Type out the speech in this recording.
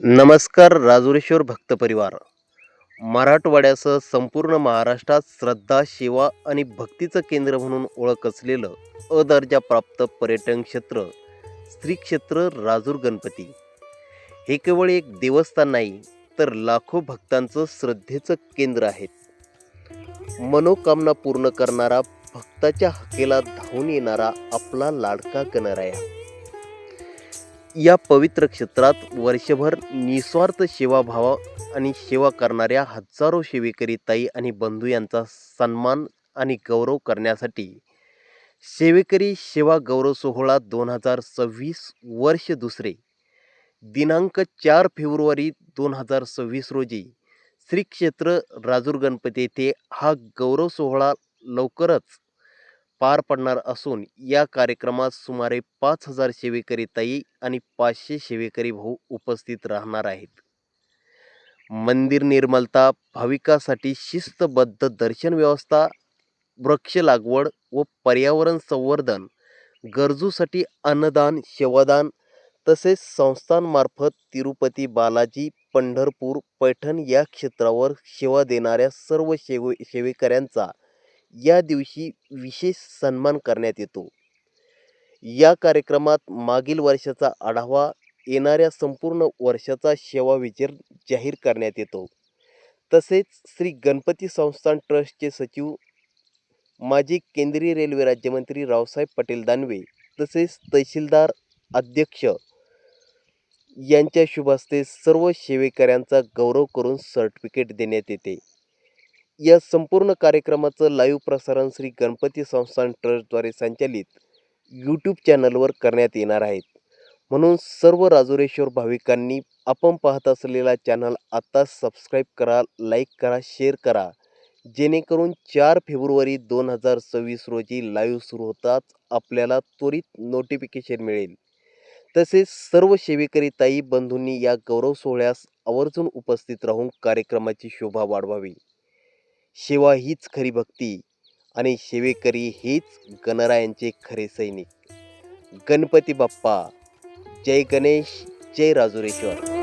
नमस्कार राजुरेश्वर भक्त परिवार. मराठवाड्यासह संपूर्ण महाराष्ट्रात श्रद्धा, सेवा आणि भक्तीचं केंद्र म्हणून ओळख असलेलं अदर्जाप्राप्त पर्यटन क्षेत्र श्री क्षेत्र राजूर गणपती हे केवळ एक देवस्थान नाही, तर लाखो भक्तांचं श्रद्धेचं केंद्र आहे. मनोकामना पूर्ण करणारा, भक्ताच्या हाकेला धावून येणारा आपला लाडका गणराया. या पवित्र क्षेत्रात वर्षभर निस्वार्थ सेवाभाव आणि सेवा करणाऱ्या हजारो सेवेकरी ताई आणि बंधू यांचा सन्मान आणि गौरव करण्यासाठी सेवेकरी सेवा गौरव सोहळा 2026 वर्ष दुसरे दिनांक 4 फेब्रुवारी 2026 रोजी श्री क्षेत्र राजूर गणपती येथे हा गौरव सोहळा लवकरच पार पडणार असून या कार्यक्रमात सुमारे 5,000 सेवेकरी ताई आणि 500 सेवेकरी भाऊ उपस्थित राहणार आहेत. मंदिर निर्मलता, भाविकासाठी शिस्तबद्ध दर्शन व्यवस्था, वृक्ष लागवड व पर्यावरण संवर्धन, गरजूसाठी अन्नदान, सेवादान तसेच संस्थांमार्फत तिरुपती बालाजी, पंढरपूर, पैठण या क्षेत्रावर सेवा देणाऱ्या सर्व सेवेकऱ्यांचा या दिवशी विशेष सन्मान करण्यात येतो. या कार्यक्रमात मागील वर्षाचा आढावा, येणाऱ्या संपूर्ण वर्षाचा सेवा विचार जाहीर करण्यात येतो. तसेच श्री गणपती संस्थान ट्रस्टचे सचिव, माजी केंद्रीय रेल्वे राज्यमंत्री रावसाहेब पाटील दानवे तसेच तहसीलदार अध्यक्ष यांच्या शुभ हस्ते सर्व सेवेकऱ्यांचा गौरव करून सर्टिफिकेट देण्यात येते. या संपूर्ण कार्यक्रमाचं लाईव्ह प्रसारण श्री गणपती संस्थान ट्रस्टद्वारे संचालित यूट्यूब चॅनलवर करण्यात येणार आहेत. म्हणून सर्व राजुरेश्वर भाविकांनी आपण पाहत असलेला चॅनल आता सबस्क्राईब करा, लाईक करा, शेअर करा, जेणेकरून 4 फेब्रुवारी 2026 रोजी लाईव्ह सुरू होताच आपल्याला त्वरित नोटिफिकेशन मिळेल. तसेच सर्व सेवेकरी ताई बंधूंनी या गौरव सोहळ्यास आवर्जून उपस्थित राहून कार्यक्रमाची शोभा वाढवावी. सेवा हीच खरी भक्ती आणि सेवेकरी हेच गणरायांचे खरे सैनिक. गणपती बाप्पा, जय गणेश, जय राजुरेश्वर.